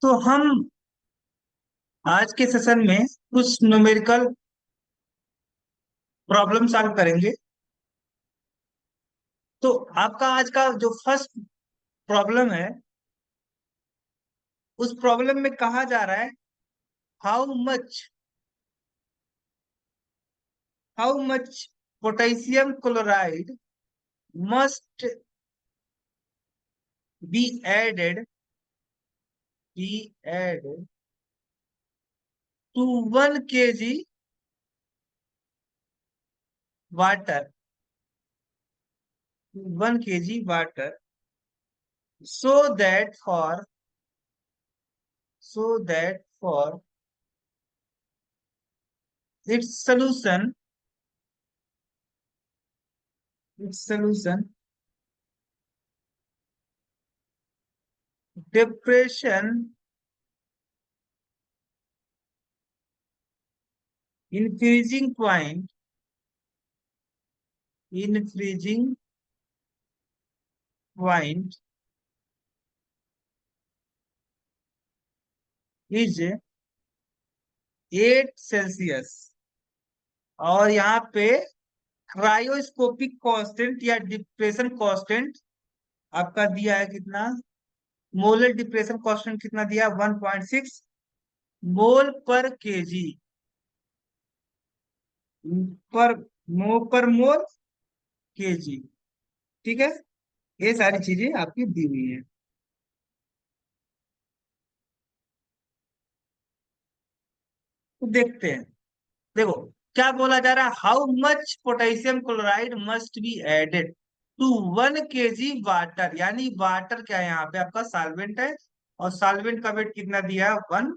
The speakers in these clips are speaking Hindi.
तो हम आज के सेशन में कुछ न्यूमेरिकल प्रॉब्लम सॉल्व करेंगे। तो आपका आज का जो फर्स्ट प्रॉब्लम है, उस प्रॉब्लम में कहा जा रहा है how much how much potassium chloride must be added be added to 1 kg water 1 kg water so that for so that for its solution depression in freezing point is 8 Celsius. और यहाँ पे क्रायोस्कोपिक कांस्टेंट या डिप्रेशन कांस्टेंट आपका दिया है कितना? मोलर डिप्रेशन कांस्टेंट कितना दिया? 1.6 मोल पर केजी पर पर मोल केजी। ठीक है, ये सारी चीजें आपकी दी हुई है। तो देखते हैं। देखो क्या बोला जा रहा है, how much potassium chloride must be added to 1 kg water. यानी वाटर क्या है, यहाँ पे आपका सॉल्वेंट है, और सॉल्वेंट का वेट कितना दिया है? 1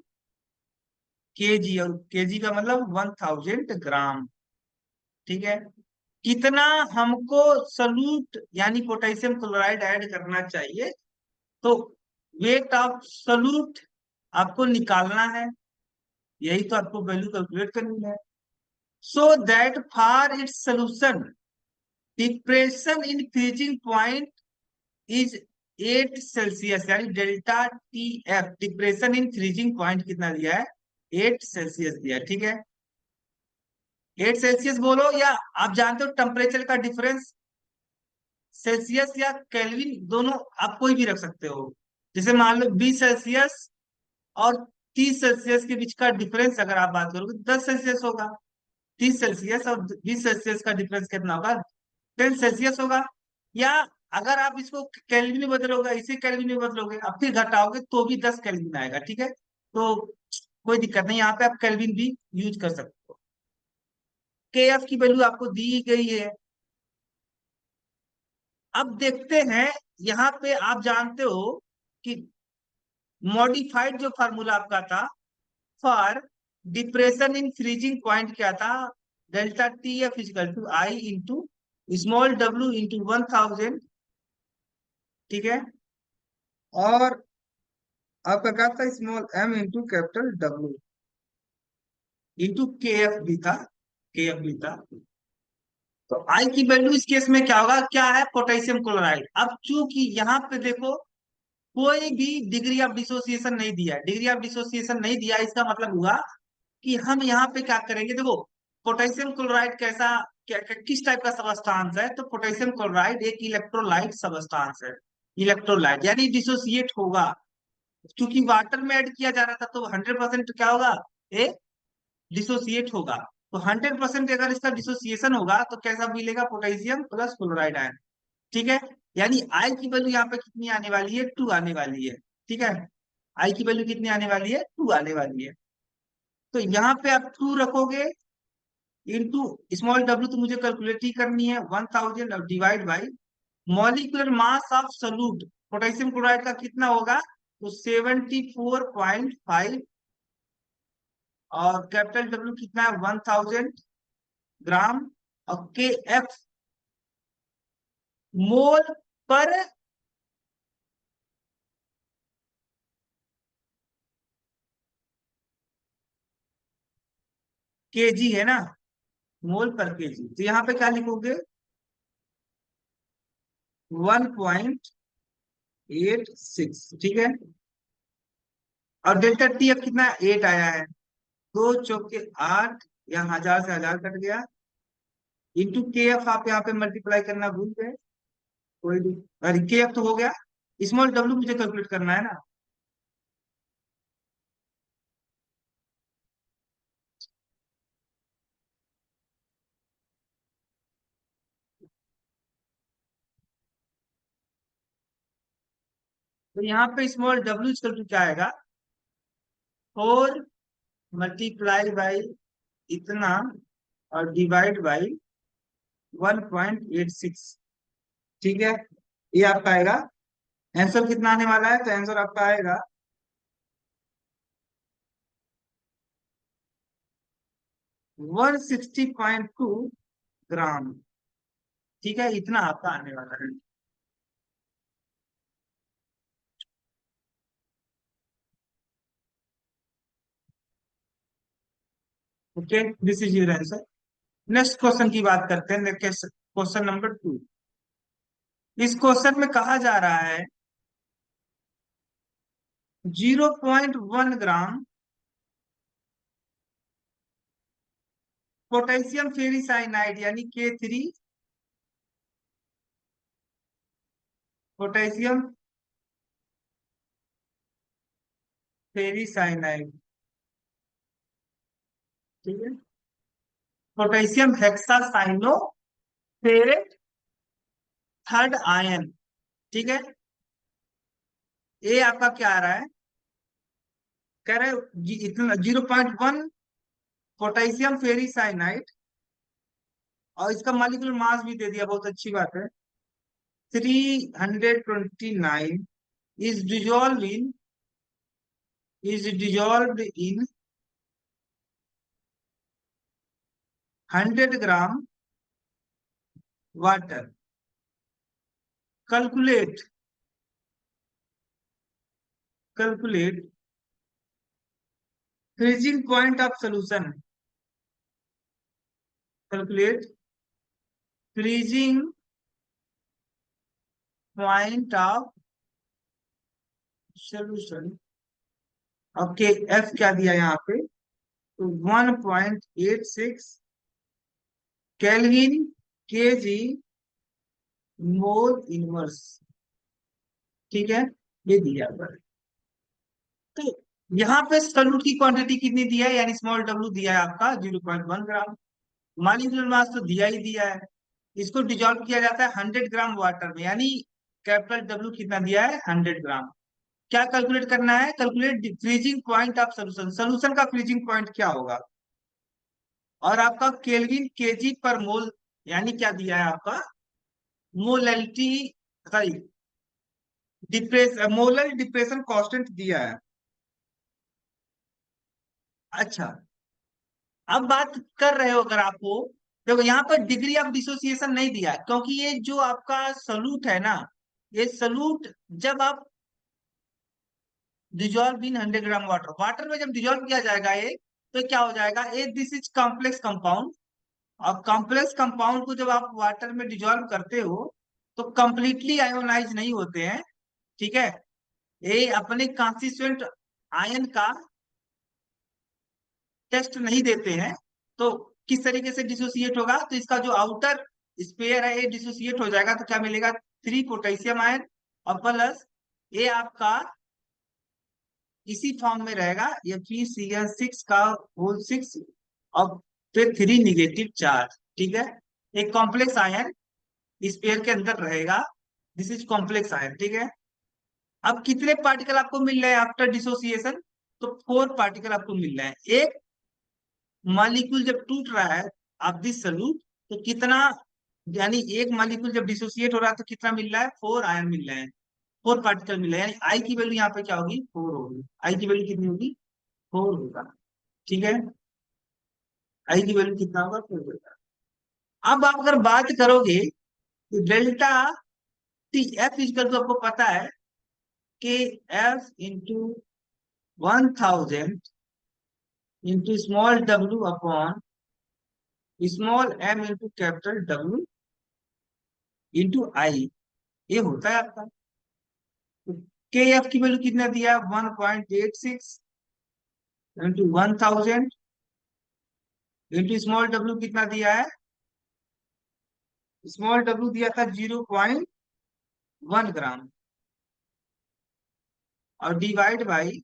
kg, और केजी का मतलब 1000 ग्राम। ठीक है, कितना हमको सॉल्यूट यानी पोटेशियम क्लोराइड ऐड करना चाहिए? तो वेट ऑफ सॉल्यूट आपको निकालना है, यही तो आपको वैल्यू कैलकुलेट करनी है। so that for its solution depression in freezing point is 8 Celsius, यानी delta T F. Depression in freezing point कितना दिया है? 8 सेल्सियस दिया है। ठीक है, 8 सेल्सियस बोलो, या आप जानते हो टेम्परेचर का डिफरेंस सेल्सियस या केल्विन, दोनों आप कोई भी रख सकते हो। जैसे मान लो 20 सेल्सियस और 30 सेल्सियस के बीच का डिफरेंस अगर आप बात करोगे 10 सेल्सियस होगा। 30 सेल्सियस और 20 सेल्सियस का डिफरेंस कितना होगा? 10 सेल्सियस होगा। या अगर आप इसको केल्विन में बदलोगे, इसे केल्विन में बदलोगे, अब फिर घटाओगे तो भी 10 केल्विन आएगा। ठीक है, तो कोई दिक्कत नहीं, यहाँ पे आप केल्विन भी यूज कर सकते हो। के एफ की वैल्यू आपको दी गई है। अब देखते हैं, यहाँ पे आप जानते हो कि मॉडिफाइड जो फार्मूला आपका था for depression in freezing point क्या था? Delta T F equal to I into small W into 1000। ठीक है, और आपका क्या था? Small M into capital W into K F भी था, के एफ भी था। तो आई की वैल्यू इस केस में क्या होगा? क्या है? Potassium chloride. अब चूंकि यहाँ पे देखो कोई भी डिग्री ऑफ डिसोसिएशन नहीं दिया, डिग्री ऑफ डिसोसिएशन नहीं दिया, इसका मतलब हुआ कि हम यहाँ पे क्या करेंगे? देखो पोटेशियम क्लोराइड कैसा किस टाइप का सबस्टांस है? तो पोटेशियम क्लोराइड एक इलेक्ट्रोलाइट सबस्टांस है। इलेक्ट्रोलाइट यानी डिसोसिएट होगा, क्योंकि वाटर में ऐड किया जा रहा था, तो 100% क्या होगा? ए डिसोसिएट होगा। तो 100% अगर इसका डिसोसिएशन होगा तो कैसा मिलेगा? Potassium plus chloride ion. ठीक है, यानी आई की वैल्यू यहाँ पे कितनी आने वाली है? 2 आने वाली है। ठीक है, आई की वैल्यू कितनी आने वाली है? 2 आने वाली है। तो यहाँ पे आप 2 रखोगे इंटू स्मॉल डब्ल्यू, तो मुझे कैलकुलेट ही करनी है, 1000 और divide by molecular mass of solute potassium chloride का कितना होगा? तो 74.5, और कैपिटल डब्ल्यू कितना है? 1000 ग्राम, और के एफ मोल पर केजी है ना, मोल पर केजी। तो यहाँ पे क्या लिखोगे? 1.86। ठीक है, और डेल्टा टी अब कितना 8 आया है। दो चौके 8, या 1000 से 1000 कट गया, इंटू के एफ आप यहाँ पे मल्टीप्लाई करना भूल गए। कोई भी, अरे के एफ तो हो गया, स्मॉल डब्ल्यू मुझे कैलकुलेट करना है ना। तो यहाँ पे स्मॉल डब्ल्यू इक्वल टू क्या आएगा, 4 मल्टीप्लाई बाई इतना और डिवाइड बाई 1.86। ठीक है, ये आपका आएगा। आंसर कितना आने वाला है, तो आंसर आपका आएगा 160.2 ग्राम। ठीक है, इतना आपका आने वाला है। Okay, this is your answer. Next question की बात करते हैं, क्वेश्चन नंबर 2। इस क्वेश्चन में कहा जा रहा है 0.1 ग्राम पोटेशियम फेरिसाइनाइड यानी K3, पोटेशियम फेरिसाइनाइड, ठीक है, potassium hexacyano ferrate third ion, ठीक है। ये आपका क्या आ रहा है, कह रहे हैं इतना 0.1 पोटेशियम फेरिसाइनाइड, और इसका मॉलिक्यूलर मास भी दे दिया, बहुत अच्छी बात है। 329 is dissolve in in 100 gram water. Calculate calculate freezing point of solution. Calculate freezing point of solution. Okay, F क्या दिया यहाँ पे, तो 1.86 केल्विन के जी मोल इनवर्स। ठीक है, ये दिया हुआ है। तो यहाँ पे सॉल्यूट की क्वांटिटी कितनी दिया है, यानी स्मॉल डब्ल्यू दिया है आपका 0.1 ग्राम। मॉलिक्यूलर मास तो दिया ही दिया है। इसको डिजोल्व किया जाता है 100 ग्राम वाटर में, यानी कैपिटल डब्ल्यू कितना दिया है, 100 ग्राम। क्या कैलकुलेट करना है, calculate freezing point of solution. Solution का फ्रीजिंग पॉइंट क्या होगा, और आपका केल्विन केजी पर मोल, यानी क्या दिया है आपका molality, sorry molar depression constant दिया है। अच्छा, अब बात कर रहे हो अगर आपको, देखो यहाँ पर डिग्री ऑफ डिसोसिएशन नहीं दिया है, क्योंकि ये जो आपका सॉल्यूट है ना, ये सॉल्यूट जब आप dissolve in 100 gram water, water में जब डिजोल्व किया जाएगा ये, तो क्या हो जाएगा, ये दिस इज कॉम्प्लेक्स कंपाउंड। और कॉम्प्लेक्स कंपाउंड को जब आप वाटर में डिजोल्व करते हो, तो कंप्लीटली आयोनाइज नहीं होते हैं। ठीक है, ये अपने कॉन्स्टिट्यूएंट आयन का टेस्ट नहीं देते हैं। तो किस तरीके से डिसोसिएट होगा, तो इसका जो आउटर स्पेयर है ये डिसोसिएट हो जाएगा, तो क्या मिलेगा, 3 पोटेशियम आयन, और प्लस ये आपका इसी फॉर्म में रहेगा, ये Pcl6 का होल 6, और फिर 3 निगेटिव चार्ज। ठीक है, एक कॉम्प्लेक्स आयन स्पेयर के अंदर रहेगा, दिस इज कॉम्प्लेक्स आयन। ठीक है, अब कितने पार्टिकल आपको मिल रहे हैं आफ्टर डिसोसिएशन, तो 4 पार्टिकल आपको मिल रहे हैं। एक मॉलिक्यूल जब टूट रहा है आप दिस सॉल्यूट, तो कितना, यानी एक मॉलिक्यूल जब डिसोसिएट हो रहा है तो कितना मिल रहा है, 4 आयन मिल रहे हैं, 4 पार्टिकल मिल रहे हैं, यानी आई की वैल्यू यहाँ पे क्या होगी, 4 होगी। आई की वैल्यू कितनी होगी, 4 होगा। ठीक है, आई की वैल्यू कितना होगा, 4 होगा। अब आप अगर बात करोगे तो डेल्टा टी एफ इजकल तो आपको पता है कि F into 1000 into small W upon small M into capital W into I, ये होता है आपका। के एफ की वैल्यू कितना दिया है, 1.86 इंटू 1000 इंटू स्मॉल डब्ल्यू कितना दिया है, स्मॉल डब्ल्यू दिया था 0.1 ग्राम, और divide by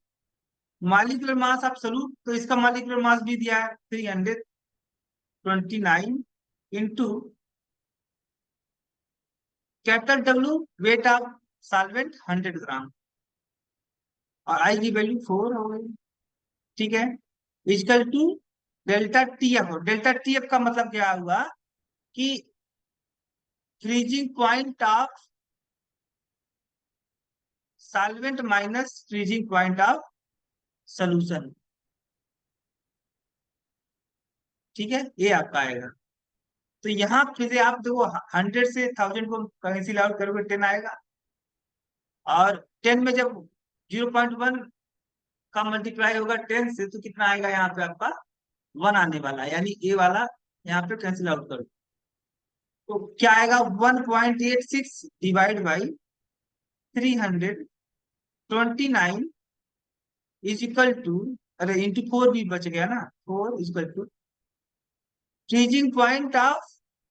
molecular mass absolute, तो इसका मालिकुलर मास भी दिया है 329 into capital W weight of solvent 100 ग्राम, और आई की वैल्यू 4 हो गई। ठीक है, is equal to delta T F. Delta T F का मतलब क्या हुआ कि freezing point of solvent minus freezing point of solution. ठीक है, ये आपका आएगा। तो यहाँ फिर से आप देखो 100 से 1000 को कैंसिल आउट करोगे 10 आएगा, और 10 में जब 0.1 का मल्टीप्लाई होगा 10 से तो कितना आएगा, यहाँ पे आपका 1 आने वाला है, यानी ए वाला यहाँ पे कैंसिल आउट करो तो क्या आएगा, 1.86 divide by 329 is equal to, अरे इंटू 4 भी बच गया ना, 4 is equal to freezing point of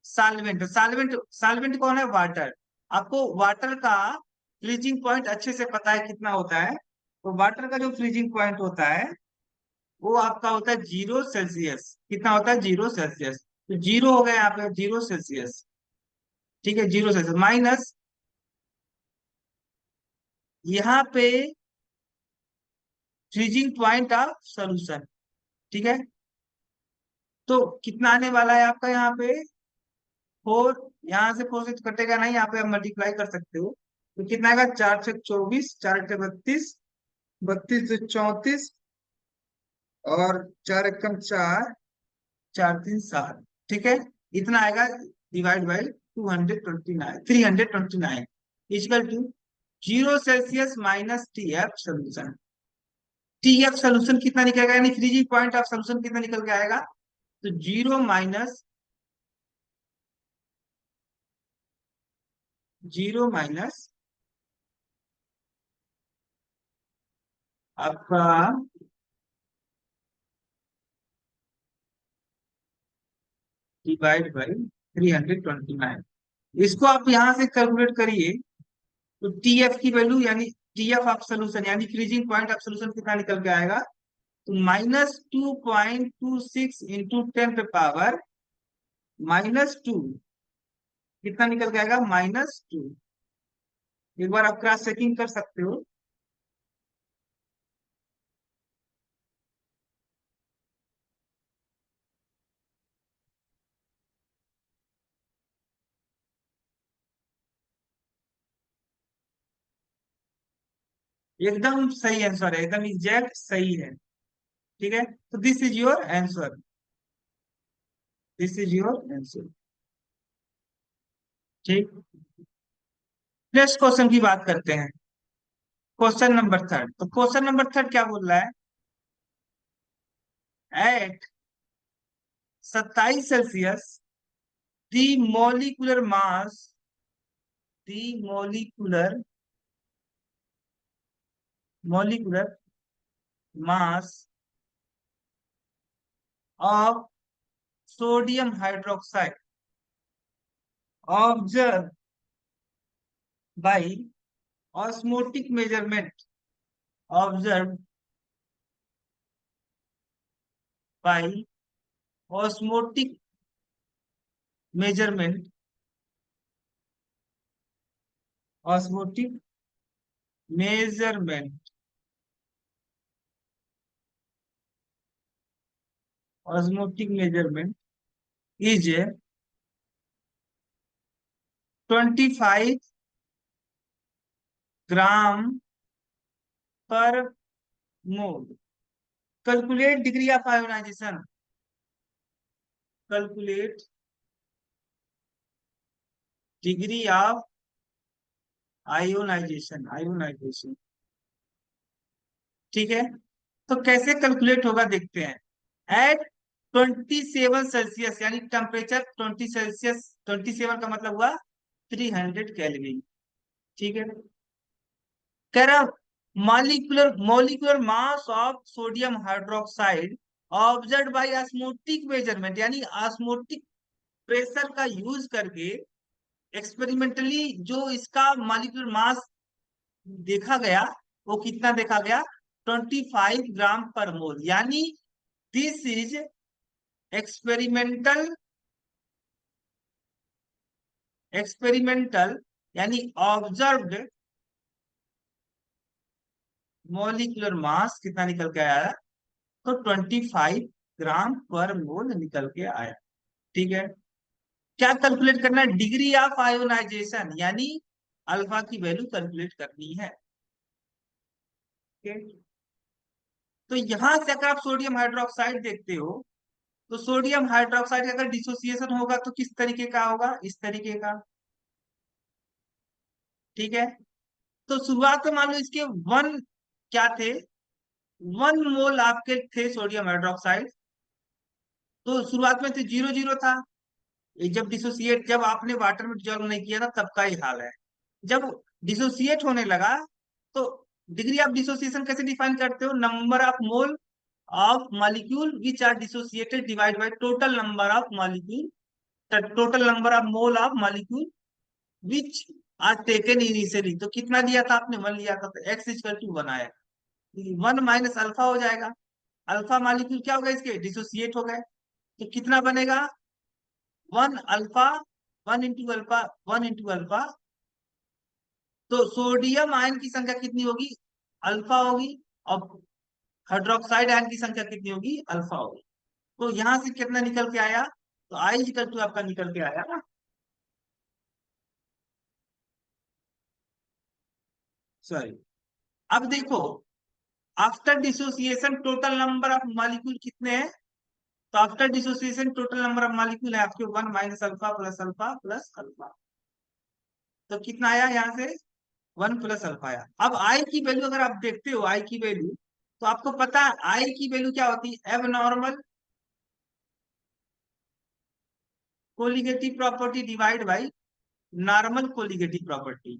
solvent. Solvent solvent कौन है, वाटर। आपको वाटर का फ्रीजिंग पॉइंट अच्छे से पता है कितना होता है, तो वाटर का जो फ्रीजिंग पॉइंट होता है वो आपका होता है 0 सेल्सियस। कितना होता है, 0 सेल्सियस। तो 0 हो गया यहाँ पे 0 सेल्सियस। ठीक है, 0 सेल्सियस माइनस यहाँ पे फ्रीजिंग पॉइंट ऑफ सोल्यूशन। ठीक है, तो कितना आने वाला है आपका यहाँ पे 4, यहाँ से 4 से कटेगा नहीं, यहाँ पे आप मल्टीप्लाई कर सकते हो, तो कितना आएगा, 4 से 24, 4 से 32, 32 से 34, और 4 एकम 4, 4 3 7। ठीक है, इतना आएगा divide by 229, 329 equal to 0 Celsius minus T F solution. T F solution कितना निकलेगा, यानी फ्रीजिंग पॉइंट ऑफ सोल्यूशन कितना निकल के आएगा, तो 0 माइनस आपका डिवाइड बाई 329। इसको आप यहां से कैलकुलेट करिए, तो टी एफ की वैल्यू यानी टी एफ ऑफ सोल्यूशन यानी फ्रीजिंग पॉइंट ऑफ सोल्यूशन कितना निकल के आएगा, तो -2.26 इंटू 10 पे पावर -2, कितना निकल के आएगा, -2। एक बार आप क्रॉस चेकिंग कर सकते हो। एकदम सही आंसर है, एकदम एग्जैक्ट सही है। ठीक है, तो this is your answer, this is your answer. ठीक, नेक्स्ट क्वेश्चन की बात करते हैं। क्वेश्चन नंबर थर्ड, तो क्वेश्चन नंबर थर्ड क्या बोल रहा है, at 27 Celsius the molecular mass, the molecular molecular mass of sodium hydroxide observed by osmotic measurement, observed by osmotic measurement, osmotic measurement, osmotic measurement is 25 gram per mole. Calculate degree of ionization, calculate degree of ionization, ionization. ठीक है, तो कैसे कैलकुलेट होगा देखते हैं। एट 27 सेल्सियस यानी टेम्परेचर 20 सेल्सियस, 27 का मतलब हुआ 300 केल्विन। ठीक है, कह रहा molecular molecular mass of sodium hydroxide observe by osmotic measurement, यानी ऑस्मोटिक प्रेशर का यूज करके एक्सपेरिमेंटली जो इसका मॉलिक्यूलर मास देखा गया, वो कितना देखा गया, 25 ग्राम पर मोल। यानी दिस इज एक्सपेरिमेंटल एक्सपेरिमेंटल यानी ऑब्जर्व्ड मॉलिक्यूलर मास कितना निकल के आया, तो 25 ग्राम पर मोल निकल के आया। ठीक है, क्या कैलकुलेट करना है, डिग्री ऑफ आयोनाइजेशन, यानी अल्फा की वैल्यू कैलकुलेट करनी है। ठीक है? तो यहां से अगर आप सोडियम हाइड्रोक्साइड देखते हो, तो सोडियम हाइड्रोक्साइड का अगर डिसोसिएशन होगा तो किस तरीके का होगा, इस तरीके का। ठीक है, तो शुरुआत में मान लो इसके वन क्या थे, 1 मोल आपके थे सोडियम हाइड्रोक्साइड, तो शुरुआत में तो 0 0 था। ये जब डिसोसिएट, जब आपने वाटर में डिजोल्व नहीं किया था तब का ही हाल है। जब डिसोसिएट होने लगा तो डिग्री ऑफ डिसोसिएशन कैसे डिफाइन करते हो, number of mole of molecule which are dissociated divide by total number of molecule, total number of mole of molecule which are taken initially. तो कितना लिया था आपने, 1 लिया था, तो एक्स इक्वल टू 1 आया, 1 - अल्फा हो जाएगा। अल्फा मॉलिक्यूल क्या हो गए, इसके डिसोसिएट हो गए, तो कितना बनेगा, 1 अल्फा, 1 × अल्फा, 1 × अल्फा। तो सोडियम आयन की संख्या कितनी होगी, अल्फा होगी, और हाइड्रोक्साइड आयन की संख्या कितनी होगी, अल्फा होगी। तो यहां से कितना निकल के आया, तो आई इक्वल टू आपका निकल के आया ना, सॉरी। अब देखो, after dissociation total number of molecule कितने हैं, तो after dissociation total number of molecule है आपके 1 - alpha plus alpha plus alpha. तो कितना आया यहाँ से, 1 + अल्फा आया। अब आई की वैल्यू अगर आप देखते हो, आई की वैल्यू, तो आपको पता है आई की वैल्यू क्या होती है, abnormal colligative property divide by normal colligative property,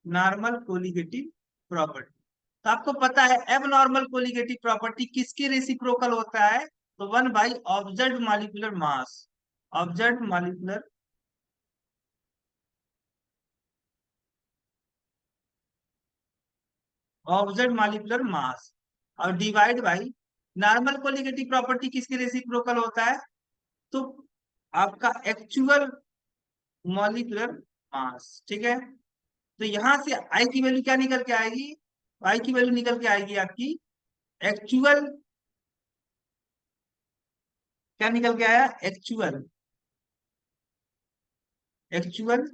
normal colligative property. तो आपको पता है एब नॉर्मल कोलिगेटिव प्रॉपर्टी किसके रेसिप्रोकल होता है, तो observed molecular mass, observed molecular, observed molecular mass, और divide by normal colligative property किसके रेसिप्रोकल होता है, तो आपका एक्चुअल मॉलिक्यूलर मास। ठीक है, तो यहां से आई की वैल्यू क्या निकल के आएगी, आई की वैल्यू निकल के आएगी आपकी एक्चुअल, क्या निकल के आया, actual, actual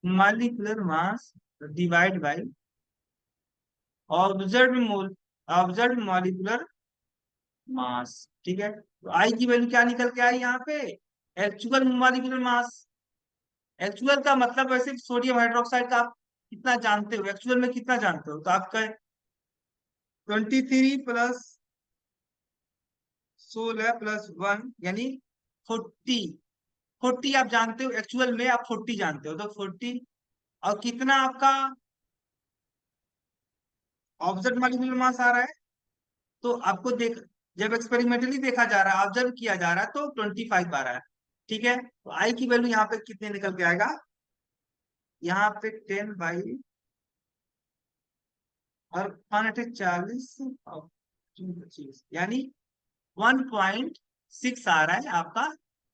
molecular mass divide by observed mole, observed molecular मास। ठीक है, तो आई की वैल्यू क्या निकल के आई यहाँ पे, एक्चुअल मॉलिक्यूलर मास। एक्चुअल का मतलब वैसे सोडियम हाइड्रोक्साइड का आप कितना जानते हो, एक्चुअल में कितना जानते हो, तो आपका 23 + 16 + 1 यानी 40, 40 आप जानते हो, एक्चुअल में आप 40 जानते हो, तो 40, और कितना आपका ऑब्जर्व मॉलिक्यूलर मास आ रहा है, तो आपको देख, जब एक्सपेरिमेंटली देखा जा रहा है, ऑब्जर्व किया जा रहा है, तो 25 आ रहा है। ठीक है, तो आई की वैल्यू यहाँ पे कितने निकल के आएगा, यहाँ पे 10/, और 140 और 25, यानी 1.6 आ रहा है आपका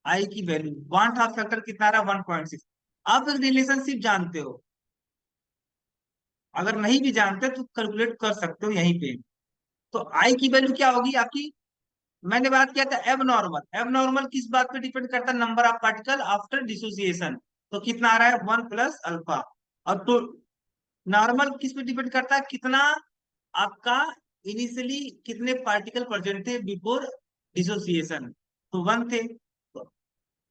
आई की वैल्यू। वांट ऑफ फैक्टर कितना आ रहा है, 1.6। आप एक रिलेशनशिप जानते हो, अगर नहीं भी जानते तो कैलकुलेट कर सकते हो यहीं पे। तो आई की वैल्यू क्या होगी आपकी, मैंने बात किया था एब नॉर्मल, एब नॉर्मल किस बात पे डिपेंड करता है, number of particle after dissociation, तो कितना आ रहा है, 1 + अल्फा। और तो नॉर्मल किस पे डिपेंड करता है, कितना आपका इनिशियली कितने पार्टिकल प्रेजेंट थे बिफोर डिसोसिएशन, तो 1 थे। तो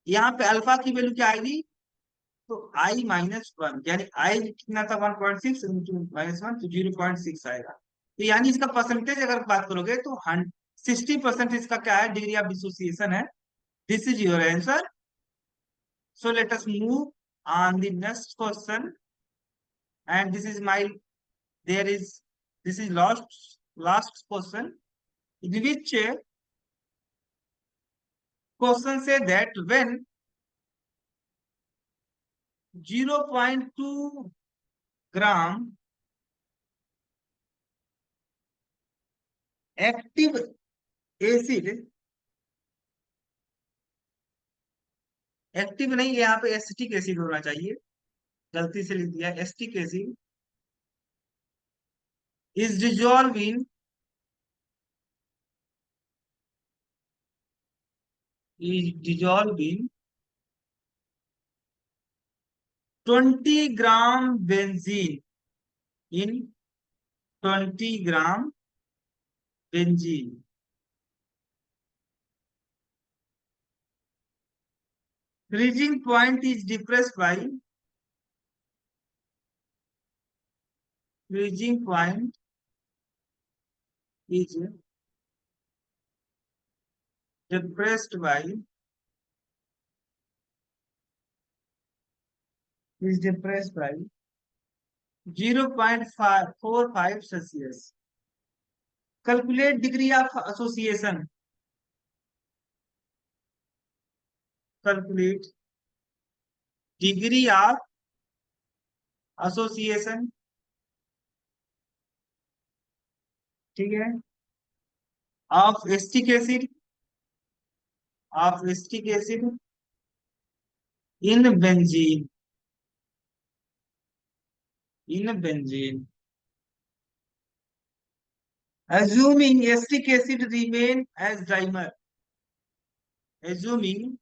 यहाँ पे अल्फा की वैल्यू क्या आएगी, तो I - 1, यानी आई कितना था, 1.6 इंटू -1, तो 0.6 आएगा। तो यानी इसका परसेंटेज अगर बात करोगे तो 60% इसका क्या है, डिग्री ऑफ डिसोसिएशन है। This is your answer. So let us move on the next question. and this is my there is this is last question, in which question say that when 0.2 gram active acid, active नहीं यहाँ पे एसिटिक एसिड होना चाहिए, गलती से लिख दिया acetic acid, is dissolve in is dissolved in 20 gram benzene, in 20 gram benzene. Freezing point is depressed by, freezing point is depressed by, is depressed by 0.45 Celsius. Calculate degree of association. Calculate degree of association. ठीक है, of acetic acid, of acetic acid in benzene, in benzene. Assuming acetic acid remain as dimer, assuming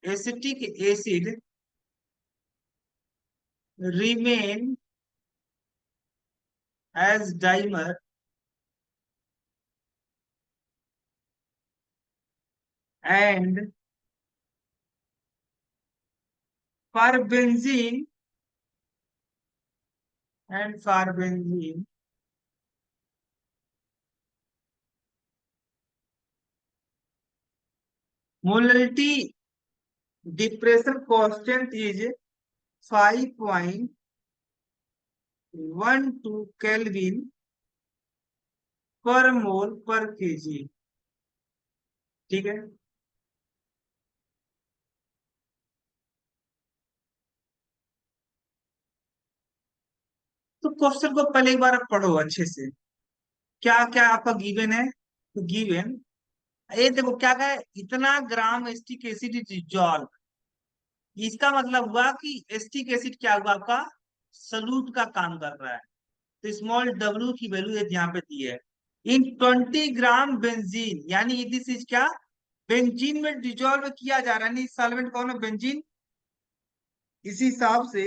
acetic acid remain as dimer and for benzene, and for benzene molality depression constant is 5.12 Kelvin per mole per kg. ठीक है, तो क्वेश्चन को पहले एक बार पढ़ो अच्छे से, क्या क्या आपका गिवन है, तो गिवन ये देखो क्या कहा है, इतना ग्राम एसिटिक एसिड डिजॉल्व, इसका मतलब हुआ कि एसिटिक एसिड क्या हुआ आपका सॉल्यूट का काम कर रहा है, तो स्मॉल डब्ल्यू की वैल्यू यहाँ पे दी है, इन 20 ग्राम बेंजीन, यानी दिस इज क्या, बेंजीन में डिजॉल्व किया जा रहा है, सॉल्वेंट कौन है, बेंजीन, इसी हिसाब से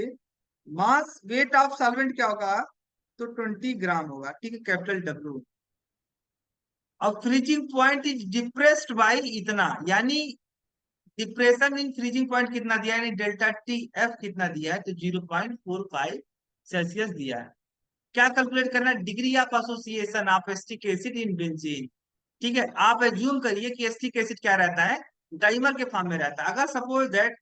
मास वेट ऑफ सॉल्वेंट क्या होगा, तो 20 ग्राम होगा, ठीक है, कैपिटल डब्ल्यू। और freezing point is depressed by इतना, यानी डिप्रेशन इन फ्रीजिंग पॉइंट कितना दिया है, यानी डेल्टा टी एफ कितना दिया है, तो 0.45 सेल्सियस दिया है। क्या कैलकुलेट करना है, degree of association of acetic acid in benzene. ठीक है, आप एज्यूम करिए कि एसिटिक एसिड क्या रहता है, डाइमर के फॉर्म में रहता है। अगर सपोज दैट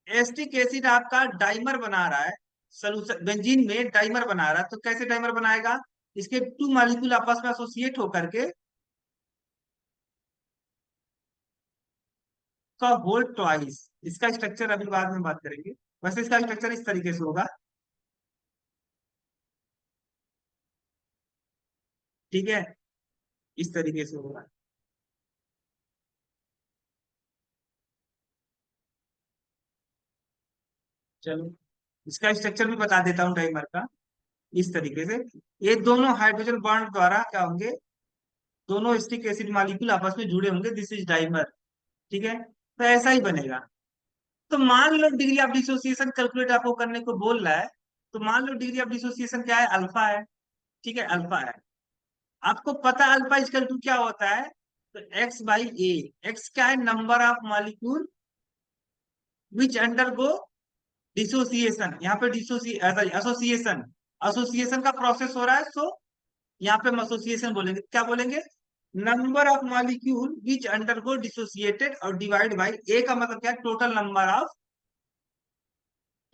एसिटिक एसिड आपका डाइमर बना रहा है, सोल्यूशन बेंजीन में डाइमर बना रहा है, तो कैसे डाइमर बनाएगा, इसके टू मॉलिक्यूल आपस में एसोसिएट होकर के का होल ट्वाइस, इसका स्ट्रक्चर अभी बाद में बात करेंगे, वैसे इसका स्ट्रक्चर इस तरीके से होगा, ठीक है, इस तरीके से होगा। चलो इसका स्ट्रक्चर भी बता देता हूँ डाइमर का, इस तरीके से ये दोनों हाइड्रोजन बॉन्ड द्वारा क्या होंगे, दोनों एसिटिक एसिड मॉलिक्यूल आपस में जुड़े होंगे, दिस इज डाइमर, ठीक है, तो ऐसा ही बनेगा। तो मान लो डिग्री ऑफ डिसोसिएशन कैलकुलेट आपको करने को बोल रहा है, तो मान लो डिग्री ऑफ डिसोसिएशन क्या है, अल्फा है, ठीक है, अल्फा है, आपको पता है अल्फा इक्वल टू क्या होता है, तो एक्स बाई ए, एक्स क्या है, number of molecule which undergo dissociation, यहाँ पे एसोसिएशन, एसोसिएशन का प्रोसेस हो रहा है, सो यहाँ पे हम एसोसिएशन बोलेंगे, क्या बोलेंगे, number of molecule which undergo dissociated और डिवाइड बाई ए का मतलब क्या है, total number of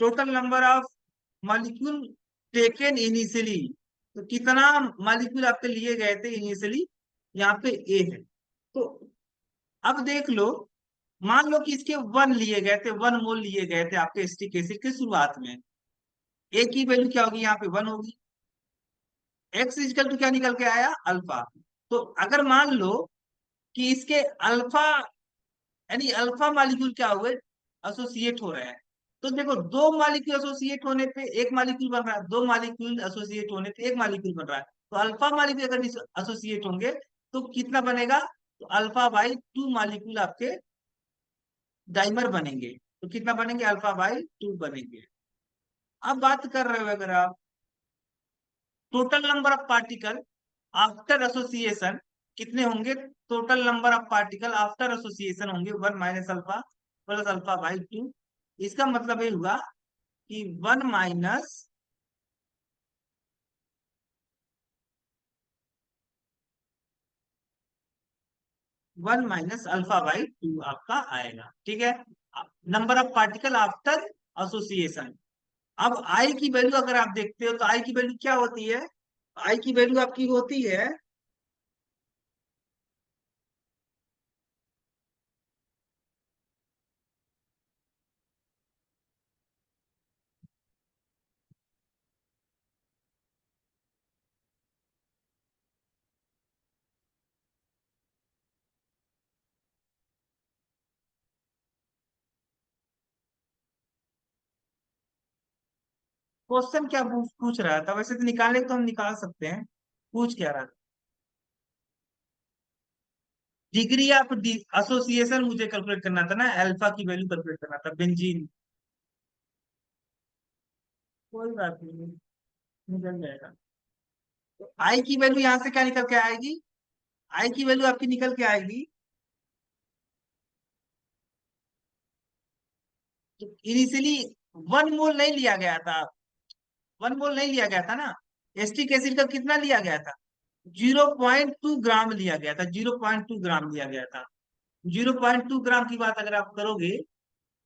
total number of molecule taken initially, तो कितना मॉलिक्यूल आपके लिए गए थे इनिशियली, यहाँ पे ए है। तो अब देख लो, मान लो कि इसके 1 मोल लिए गए थे आपके एसिटिक एसिड के शुरुआत में। ए की वैल्यू क्या होगी, यहाँ पे 1 होगी। एक्स इजकल टू क्या निकल के आया, अल्फा। तो अगर मान लो कि इसके अल्फा, यानी अल्फा मॉलिक्यूल क्या हुए, एसोसिएट हो रहे हैं। तो देखो, दो मॉलिक्यूल एसोसिएट होने पे एक मॉलिक्यूल बन रहा है, दो मॉलिक्यूल एसोसिएट होने पे एक मॉलिक्यूल बन रहा है। तो अल्फा मॉलिक्यूल अगर एसोसिएट होंगे तो कितना बनेगा, तो अल्फा बाई 2 मॉलिक्यूल आपके डाइमर बनेंगे। तो कितना बनेंगे, अल्फा बाई 2 बनेंगे। अब बात कर रहे हो अगर आप total number of particle after association, कितने होंगे, total number of particle after association होंगे 1 - अल्फा प्लस अल्फा बाई 2। इसका मतलब ये हुआ कि 1 - अल्फा बाई 2 आपका आएगा, ठीक है। Number of particle after association. अब आई की वैल्यू अगर आप देखते हो तो आई की वैल्यू क्या होती है, आई की वैल्यू आपकी होती है, क्वेश्चन क्या पूछ रहा था, वैसे तो निकालने को तो हम निकाल सकते हैं। पूछ क्या रहा था, डिग्री ऑफ एसोसिएशन मुझे कैलकुलेट करना था ना, अल्फा की वैल्यू कैलकुलेट करना था, बेंजीन। कोई बात नहीं, निकल जाएगा। तो आई की वैल्यू यहाँ से क्या निकल के आएगी, आई की वैल्यू आपकी निकल के आएगी, तो इनिशियली 1 मोल नहीं लिया गया था, 1 मोल नहीं लिया गया था ना। एस्टिक एसिड का कितना लिया गया था, 0.2 ग्राम लिया गया था, 0.2 ग्राम लिया गया था। 0.2 ग्राम की बात अगर आप करोगे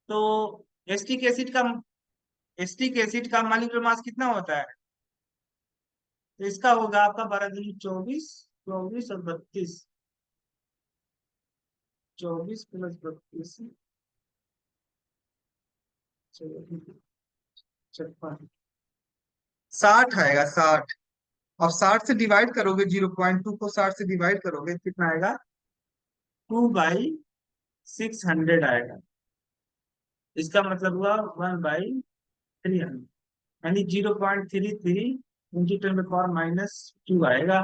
तो एस्टिक एसिड का, एस्टिक एसिड का मॉलिक्यूलर मास कितना होता है, तो इसका होगा आपका 12 दूनी 24, 24 और 32, 24 + 32, 56, 60 आएगा, 60। और 60 से डिवाइड करोगे, 0.2 को 60 से डिवाइड करोगे तो कितना आएगा, 2/600 आएगा। इसका मतलब हुआ 1/300, यानी 0.33 × 10⁻⁻2 आएगा।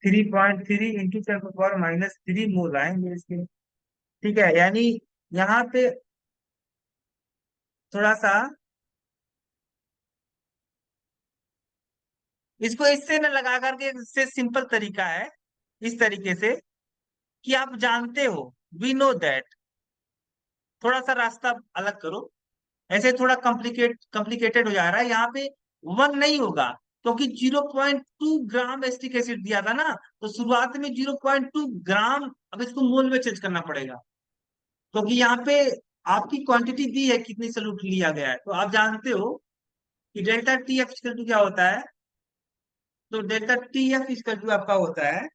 3.3 × 10⁻³ मोल आएंगे इसके, ठीक है। यानी यहाँ पे थोड़ा सा इसको इससे न लगा करके, इससे सिंपल तरीका है, इस तरीके से कि आप जानते हो, वी नो दैट, थोड़ा सा रास्ता अलग करो। ऐसे थोड़ा कॉम्प्लिकेटेड हो जा रहा है, यहाँ पे 1 नहीं होगा, क्योंकि 0.2 ग्राम एस्टिक एसिड दिया था ना। तो शुरुआत में 0.2 ग्राम, अब इसको मोल में चेंज करना पड़ेगा, क्योंकि यहाँ पे आपकी क्वांटिटी दी है, कितनी सोल्यूट लिया गया है। तो आप जानते हो कि delta T F equal to क्या होता है, तो delta T F equal to आपका होता है,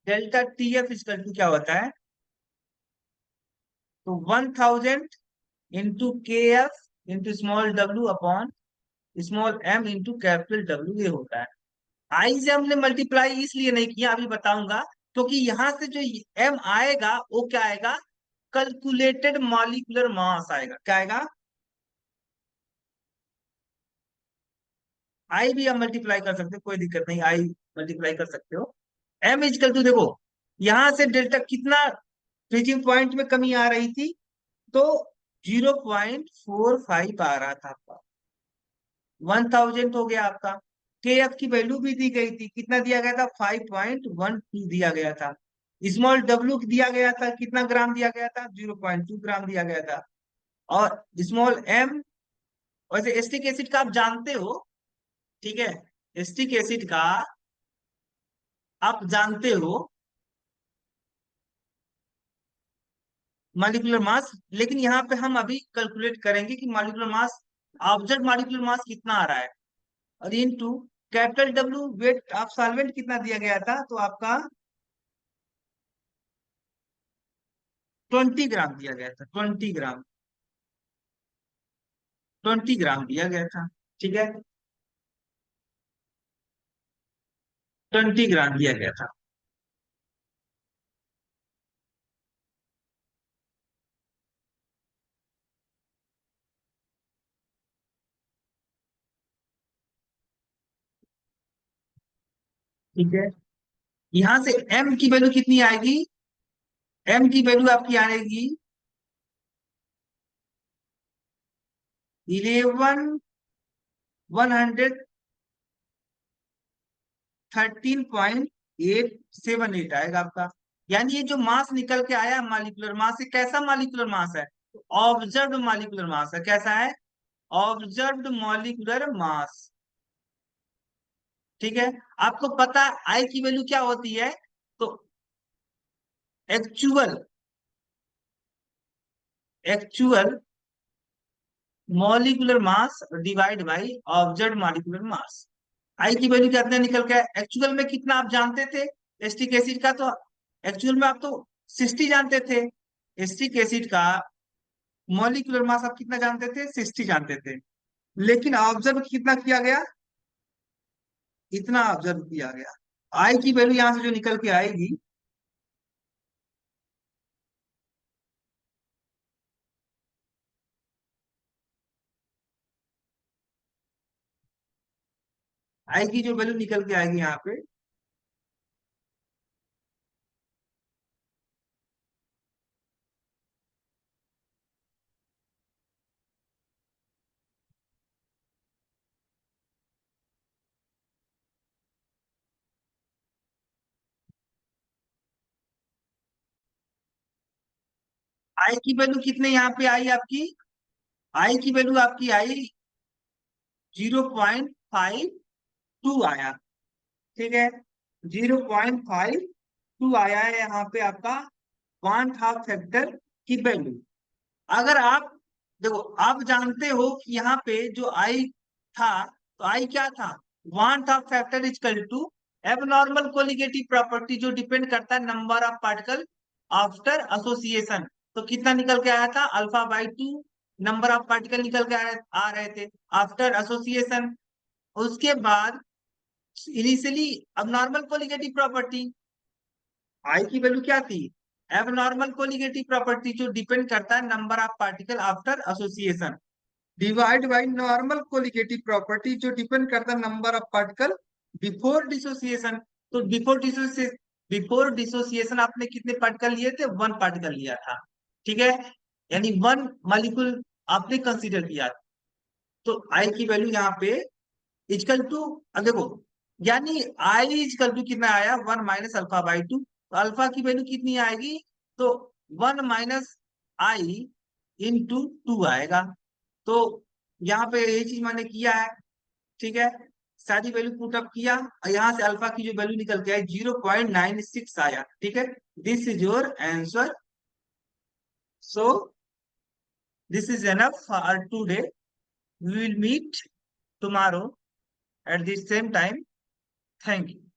delta T F equal to क्या होता है, तो 1000 × K F × small W upon small M into capital W, ये होता है। आई से हमने मल्टीप्लाई इसलिए नहीं किया, अभी बताऊंगा, क्योंकि यहां से जो एम आएगा वो क्या आएगा, कैलकुलेटेड मॉलिक्यूलर मास आएगा। क्या आएगा, आई भी हम मल्टीप्लाई कर सकते हो, कोई दिक्कत नहीं, आई मल्टीप्लाई कर सकते हो। एम इजकल टू देखो, यहां से डेल्टा कितना फ्रीजिंग पॉइंट में कमी आ रही थी, तो 0.45 आ रहा था आपका, 1000 हो गया आपका। के एफ की वैल्यू भी दी गई थी, कितना दिया गया था, 5.12 दिया गया था। स्मॉल डब्ल्यू दिया गया था, कितना ग्राम दिया गया था, 0.2 ग्राम दिया गया था। और स्मॉल एम, वैसे एस्टिक एसिड का आप जानते हो, ठीक है, एस्टिक एसिड का आप जानते हो मॉलिक्यूलर मास, लेकिन यहाँ पे हम अभी कैलकुलेट करेंगे कि molecular mass, observe molecular mass कितना आ रहा है, और into capital W weight of solvent कितना दिया गया था, तो आपका 20 ग्राम दिया गया था, 20 ग्राम, 20 ग्राम दिया गया था। ठीक है, 20 ग्राम दिया गया था। ठीक है, यहाँ से m की वैल्यू कितनी आएगी, m की वैल्यू आपकी आएगी 11 113.878 आएगा आपका। यानी ये जो मास निकल के आया मॉलिक्यूलर मास, ये कैसा मॉलिक्यूलर मास है, ऑब्जर्व्ड मॉलिक्यूलर मास है। कैसा है, ऑब्जर्व्ड मॉलिक्यूलर मास। ठीक है, आपको पता है आई की वैल्यू क्या होती है, तो actual actual molecular mass divide by observed molecular mass. I की वैल्यू कितना निकल के एक्चुअल में कितना आप जानते थे एस्टिक एसिड का, तो एक्चुअल में आप तो 60 जानते थे। एस्टिक एसिड का मॉलिक्यूलर मास आप कितना जानते थे, 60 जानते थे, लेकिन ऑब्जर्व कितना किया गया, इतना ऑब्जर्व किया गया। आई की वैल्यू यहां से जो निकल के आएगी, आई की जो वैल्यू निकल के आएगी यहाँ पे, आई की वैल्यू कितने यहाँ पे आई आपकी, आई की वैल्यू आपकी आई 0.52 आया। ठीक है, 0.52 आया है यहाँ पे आपका वन हाफ फैक्टर की वैल्यू। अगर आप देखो, आप जानते हो कि यहाँ पे जो आई था, तो आई क्या था, one half factor is equal to abnormal colligative property, जो डिपेंड करता है number of particle after association. तो कितना निकल के आया था, alpha by 2 number of particle निकल के आ रहे थे आफ्टर एसोसिएशन। उसके बाद इनिशियली अब नॉर्मल कोलिगेटिव प्रॉपर्टी, आई की वैल्यू क्या थी, एब नॉर्मल कोलिगेटिव प्रॉपर्टी, जो डिपेंड करता है number of particle after association, divide by normal colligative property, जो डिपेंड करता है number of particle before dissociation. तो बिफोर डिसोसिएशन आपने कितने पार्टिकल लिए थे, वन पार्टिकल लिया था। ठीक है, यानी वन मॉलिक्यूल आपने कंसीडर किया। तो आई की वैल्यू यहाँ पे इजकल टू, अब देखो, यानी आई इजकल टू कितना आया, 1 - अल्फा बाई 2। तो अल्फा की वैल्यू कितनी आएगी, तो 1 - आई इंटू 2 आएगा। तो यहाँ पे यही चीज मैंने किया है। ठीक है, सारी वैल्यू पुट अप किया, और यहाँ से अल्फा की जो वैल्यू निकल के आई 0.96 आया। ठीक है, this is your answer. So this is enough for today, we will meet tomorrow at the same time. Thank you.